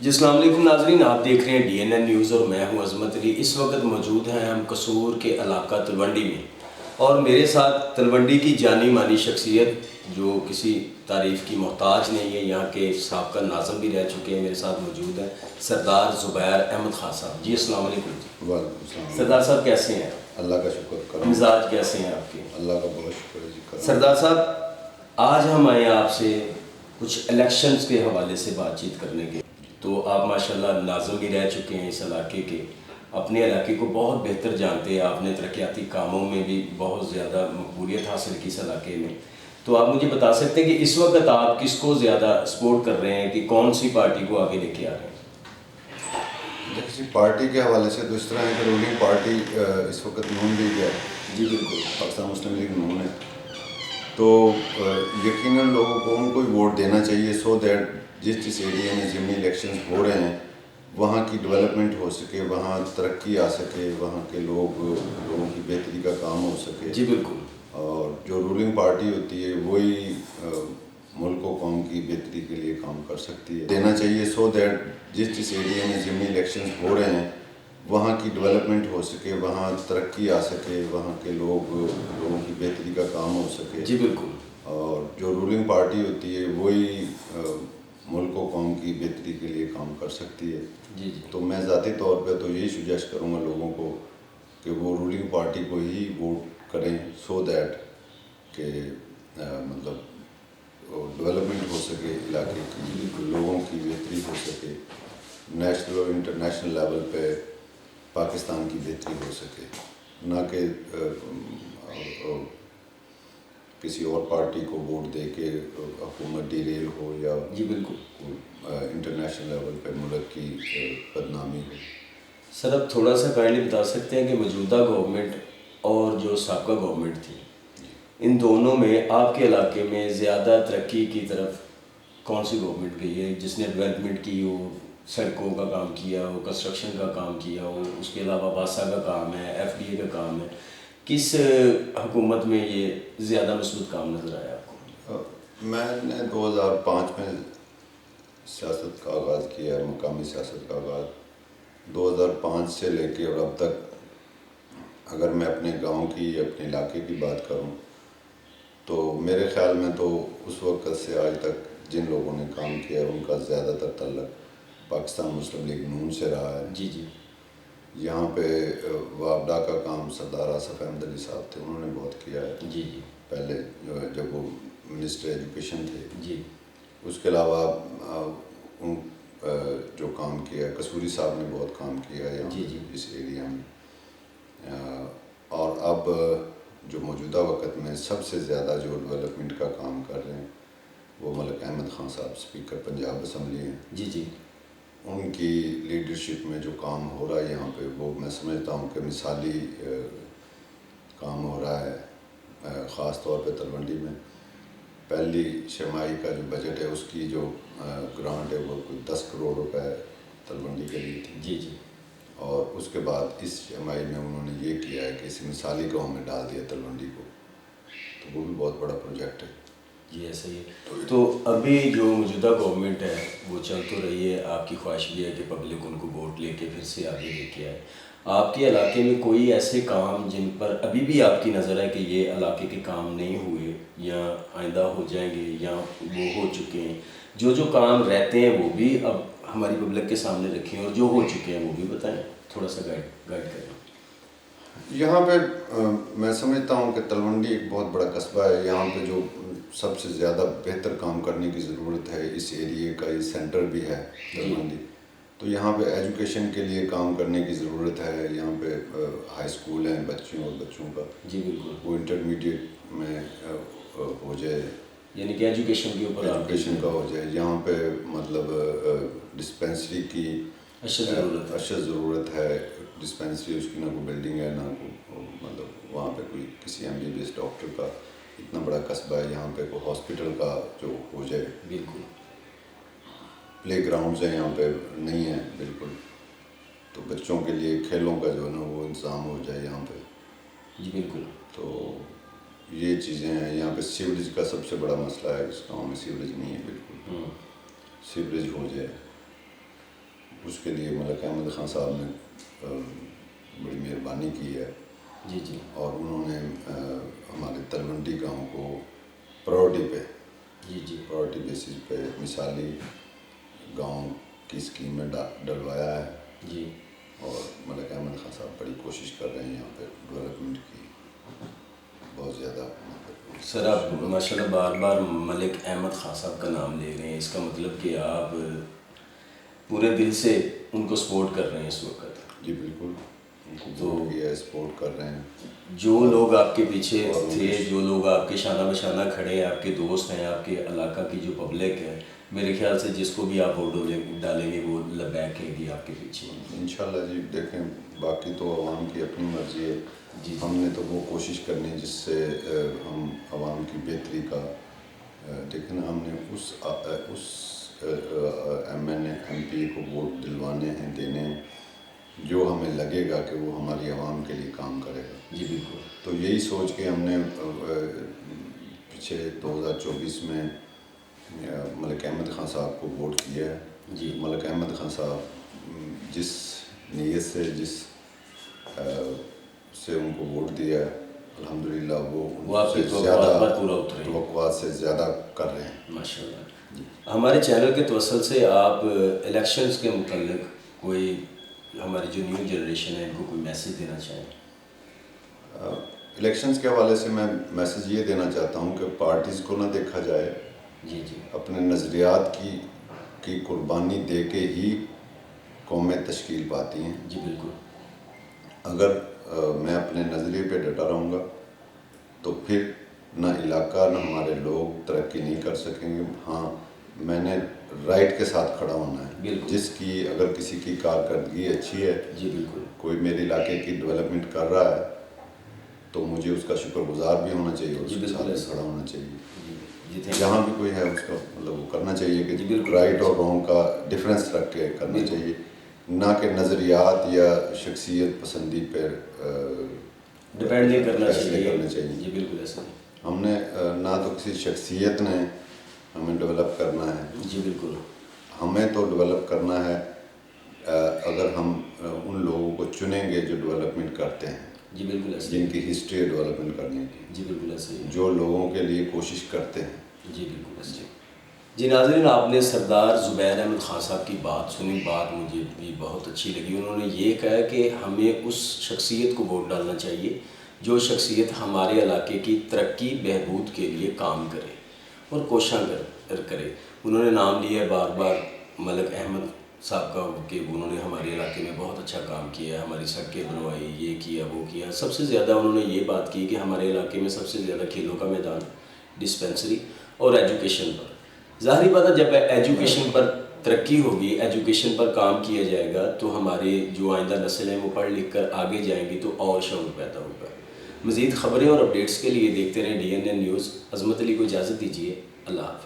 جی السلام علیکم ناظرین، آپ دیکھ رہے ہیں DNN نیوز اور میں ہوں عظمت علی۔ اس وقت موجود ہیں ہم قصور کے علاقہ تلونڈی میں، اور میرے ساتھ تلونڈی کی جانی مانی شخصیت جو کسی تعریف کی محتاج نہیں ہے، یہاں کے سابقہ ناظم بھی رہ چکے ہیں، میرے ساتھ موجود ہیں سردار زبیر احمد خان صاحب۔ جی السلام علیکم جی۔ وعلیکم السلام۔ سردار صاحب کیسے ہیں؟ اللہ کا شکر کرم، مزاج کیسے ہیں آپ کے؟ اللہ کا بہت شکر ہے جی کرم۔ سردار صاحب آج ہم آئے ہیں آپ سے کچھ الیکشنز کے حوالے سے بات چیت کرنے کے۔ تو آپ ماشاءاللہ ناظم بھی رہ چکے ہیں اس علاقے کے، اپنے علاقے کو بہت بہتر جانتے ہیں، آپ نے ترقیاتی کاموں میں بھی بہت زیادہ مقبولیت حاصل کی اس علاقے میں۔ تو آپ مجھے بتا سکتے ہیں کہ اس وقت آپ کس کو زیادہ سپورٹ کر رہے ہیں، کہ کون سی پارٹی کو آگے لے کے آ رہے ہیں؟ دیکھیے پارٹی کے حوالے سے تو اس طرح ہے کہ رولنگ پارٹی اس وقت نون لیگ ہے جی بالکل، پاکستان مسلم لیگ نون ہے، تو یقیناً لوگوں کو ان کو ہی ووٹ دینا چاہیے سو دیٹ جس ایریا میں ضمنی الیکشنز ہو رہے ہیں وہاں کی ڈیولپمنٹ ہو سکے، وہاں ترقی آ سکے، وہاں کے لوگوں کی بہتری کا کام ہو سکے۔ جی بالکل، اور جو رولنگ پارٹی ہوتی ہے وہی ملک و قوم کی بہتری کے لیے کام کر سکتی ہے، دینا چاہیے سو دیٹ جس ایریا میں ضمنی الیکشنز ہو رہے ہیں وہاں کی ڈیولپمنٹ ہو سکے، وہاں ترقی آ سکے، وہاں کے لوگوں کی بہتری کا کام ہو سکے۔ جی بالکل، اور جو رولنگ پارٹی ہوتی ہے وہی ملک و قوم کی بہتری کے لیے کام کر سکتی ہے۔ جی جی، تو میں ذاتی طور پہ تو یہی سجیسٹ کروں گا لوگوں کو کہ وہ رولنگ پارٹی کو ہی ووٹ کریں سو دیٹ کہ مطلب ڈیولپمنٹ ہو سکے علاقے کی، لوگوں کی بہتری ہو سکے، نیشنل اور انٹرنیشنل لیول پہ پاکستان کی بہتری ہو سکے، نہ کہ کسی اور پارٹی کو ووٹ دے کے حکومت ڈیریل ہو یا جی بالکل۔ انٹرنیشنل لیول پہ ملک کی بدنامی ہو۔ سر اب تھوڑا سا کائنڈلی بتا سکتے ہیں کہ موجودہ گورنمنٹ اور جو سابقہ گورنمنٹ تھی، ان دونوں میں آپ کے علاقے میں زیادہ ترقی کی طرف کون سی گورنمنٹ گئی ہے، جس نے ڈیولپمنٹ کی ہو، سڑکوں کا کام کیا ہو، کنسٹرکشن کا کام کیا ہو، اس کے علاوہ باسا کا کام ہے، FDA کا کام ہے، کس حکومت میں یہ زیادہ مثبت کام نظر آیا آپ کو؟ میں نے 2005 میں سیاست کا آغاز کیا ہے، مقامی سیاست کا آغاز 2005 سے لے کے اور اب تک اگر میں اپنے گاؤں کی اپنے علاقے کی بات کروں تو میرے خیال میں تو اس وقت سے آج تک جن لوگوں نے کام کیا ہے ان کا زیادہ تر تعلق پاکستان مسلم لیگ نون سے رہا ہے۔ جی جی، یہاں پہ وابڈا کا کام سردار آصف احمد علی صاحب تھے، انہوں نے بہت کیا ہے جی جی، پہلے جب وہ منسٹر ایجوکیشن تھے۔ جی اس کے علاوہ ان جو کام کیا قصوری صاحب نے بہت کام کیا ہے جی جی، اس ایریا میں۔ اور اب جو موجودہ وقت میں سب سے زیادہ جو ڈیولپمنٹ کا کام کر رہے ہیں وہ ملک احمد خان صاحب اسپیکر پنجاب اسمبلی ہیں۔ جی جی، ان کی لیڈرشپ میں جو کام ہو رہا ہے یہاں پہ وہ میں سمجھتا ہوں کہ مثالی کام ہو رہا ہے، خاص طور پہ تلونڈی میں۔ پہلی شمائی کا جو بجٹ ہے اس کی جو گرانٹ ہے وہ کوئی 10 کروڑ روپے تلونڈی کے لیے تھی، جی جی، اور اس کے بعد اس شمائی میں انہوں نے یہ کیا ہے کہ اسے مثالی گاؤں میں ڈال دیا تلونڈی کو، تو وہ بھی بہت بڑا پروجیکٹ ہے۔ جی ایسا ہی ہے۔ تو ابھی جو موجودہ گورنمنٹ ہے وہ چل تو رہی ہے، آپ کی خواہش بھی ہے کہ پبلک ان کو ووٹ لے کے پھر سے آگے لے کے آئے۔ آپ کے علاقے میں کوئی ایسے کام جن پر ابھی بھی آپ کی نظر ہے کہ یہ علاقے کے کام نہیں ہوئے یا آئندہ ہو جائیں گے یا وہ ہو چکے ہیں، جو کام رہتے ہیں وہ بھی اب ہماری پبلک کے سامنے رکھیں، اور جو ہو چکے ہیں وہ بھی بتائیں، تھوڑا سا گائڈ کریں۔ یہاں پہ میں سمجھتا ہوں کہ تلونڈی ایک بہت بڑا قصبہ ہے، یہاں پہ جو سب سے زیادہ بہتر کام کرنے کی ضرورت ہے اس ایریے کا، یہ سینٹر بھی ہے تلونڈی، تو یہاں پہ ایجوکیشن کے لیے کام کرنے کی ضرورت ہے۔ یہاں پہ ہائی اسکول ہیں بچیوں اور بچوں کا، جی بالکل، وہ انٹرمیڈیٹ میں ہو جائے، یعنی کہ ایجوکیشن کے اوپر ایجوکیشن کا ہو جائے۔ یہاں پہ مطلب ڈسپینسری کی اشد ضرورت ہے، ڈسپینسری اس کی نہ کوئی بلڈنگ ہے نہ کوئی مطلب وہاں پہ کوئی کسی MBBS ڈاکٹر کا، اتنا بڑا قصبہ ہے یہاں پہ کوئی ہاسپٹل کا جو ہو جائے۔ بالکل، پلے گراؤنڈز ہیں یہاں پہ نہیں ہیں بالکل، تو بچوں کے لیے کھیلوں کا جو ہے نا وہ انتظام ہو جائے یہاں پہ۔ جی بالکل، تو یہ چیزیں ہیں۔ یہاں پہ سیوریج کا سب سے بڑا مسئلہ ہے، اس گاؤں میں سیوریج نہیں ہے بالکل، سیوریج ہو جائے اس کے لیے ملک احمد خان صاحب نے بڑی مہربانی کی ہے جی جی اور انہوں نے ہمارے تلونڈی گاؤں کو پرائورٹی پہ جی جی پرائورٹی بیسس پہ مثالی گاؤں کی اسکیم میں ڈلوایا ہے جی اور ملک احمد خان صاحب بڑی کوشش کر رہے ہیں یہاں پہ ڈیولپمنٹ کی بہت زیادہ. سر آپ ماشاء اللہ بار بار ملک احمد خان صاحب کا نام لے رہے ہیں، اس کا مطلب کہ آپ پورے دل سے ان کو سپورٹ کر رہے ہیں اس وقت. جی بالکل ان کو ووٹ کیا ہے، سپورٹ کر رہے ہیں. جو لوگ آپ کے پیچھے اور تھے، جو لوگ آپ کے شانہ بشانہ کھڑے ہیں، آپ کے دوست ہیں، آپ کے علاقہ کی جو پبلک ہے، میرے خیال سے جس کو بھی آپ ووٹ ڈالیں گے وہ لبیک کہے گی آپ کے پیچھے. انشاءاللہ جی دیکھیں، باقی تو عوام کی اپنی مرضی ہے. جی ہم نے تو وہ کوشش کرنی جس سے ہم عوام کی بہتری کا دیکھیں. ہم نے اس M N A M P کو ووٹ دلوانے ہیں، دینے ہیں جو ہمیں لگے گا کہ وہ ہماری عوام کے لیے کام کرے گا. جی بالکل. تو یہی سوچ کے ہم نے پیچھے 2024 میں ملک احمد خان صاحب کو ووٹ کیا ہے. جی ملک احمد خان صاحب جس نیت سے جس سے ان کو ووٹ دیا ہے، الحمدللہ وہ آپ کی سے توقعات پر پورا اترے ہیں. توقعات سے زیادہ کر رہے ہیں. ماشاء اللہ. ہمارے چینل کے توسل سے آپ الیکشنز کے متعلق کوئی ہماری جو نیو جنریشن ہے ان کو کوئی میسیج دینا چاہیں؟ الیکشنز کے حوالے سے میں میسیج یہ دینا چاہتا ہوں کہ پارٹیز کو نہ دیکھا جائے، جی جی اپنے نظریات کی قربانی دے کے ہی قومیں تشکیل پاتی ہیں. جی بالکل. اگر میں اپنے نظریے پہ ڈٹا رہوں گا تو پھر نہ علاقہ نہ ہمارے لوگ ترقی نہیں کر سکیں گے. ہاں میں نے رائٹ کے ساتھ کھڑا ہونا ہے. بالکل. جس کی اگر کسی کی کارکردگی اچھی ہے، جی بالکل. کوئی میرے علاقے کی ڈیولپمنٹ کر رہا ہے تو مجھے اس کا شکر گزار بھی ہونا چاہیے اور اس کے ساتھ بھی کھڑا ہونا چاہیے. جہاں بھی کوئی ہے اس کا مطلب وہ کرنا چاہیے کہ رائٹ اور رانگ کا ڈفرینس رکھ کے کرنا چاہیے، نہ کہ نظریات یا شخصیت پسندی پہ ڈپینڈ نہیں کرنا فیصلے کرنے چاہیے. چاہیے. جی بالکل ایسا. ہم نے نہ تو کسی شخصیت نے ہمیں ڈیولپ کرنا ہے. جی بالکل. ہمیں تو ڈیولپ کرنا ہے اگر ہم ان لوگوں کو چنیں گے جو ڈیولپمنٹ کرتے ہیں. جی بالکل ایسا. جن کی ہسٹری ہے ڈیولپمنٹ کرنے کی. جی بالکل ایسا. جو لوگوں کے لیے کوشش کرتے ہیں. جی بالکل ایسا. جی ناظرین، آپ نے سردار زبیر احمد خان صاحب کی بات سنی. بات مجھے بھی بہت اچھی لگی. انہوں نے یہ کہا کہ ہمیں اس شخصیت کو ووٹ ڈالنا چاہیے جو شخصیت ہمارے علاقے کی ترقی بہبود کے لیے کام کرے اور کوشاں کرے. انہوں نے نام لیا ہے بار بار ملک احمد صاحب کا کہ انہوں نے ہمارے علاقے میں بہت اچھا کام کیا ہے، ہماری سڑکیں بنوائی، یہ کیا وہ کیا. سب سے زیادہ انہوں نے یہ بات کی کہ ہمارے علاقے میں سب سے زیادہ کھیلوں کا میدان، ڈسپینسری اور ایجوکیشن پر. ظاہری بات ہے جب ایجوکیشن پر ترقی ہوگی، ایجوکیشن پر کام کیا جائے گا تو ہمارے جو آئندہ نسل ہیں وہ پڑھ لکھ کر آگے جائیں گی تو اور شعور پیدا ہوگا. مزید خبریں اور اپڈیٹس کے لیے دیکھتے رہیں DNN نیوز. عظمت علی کو اجازت دیجیے. اللہ حافظ.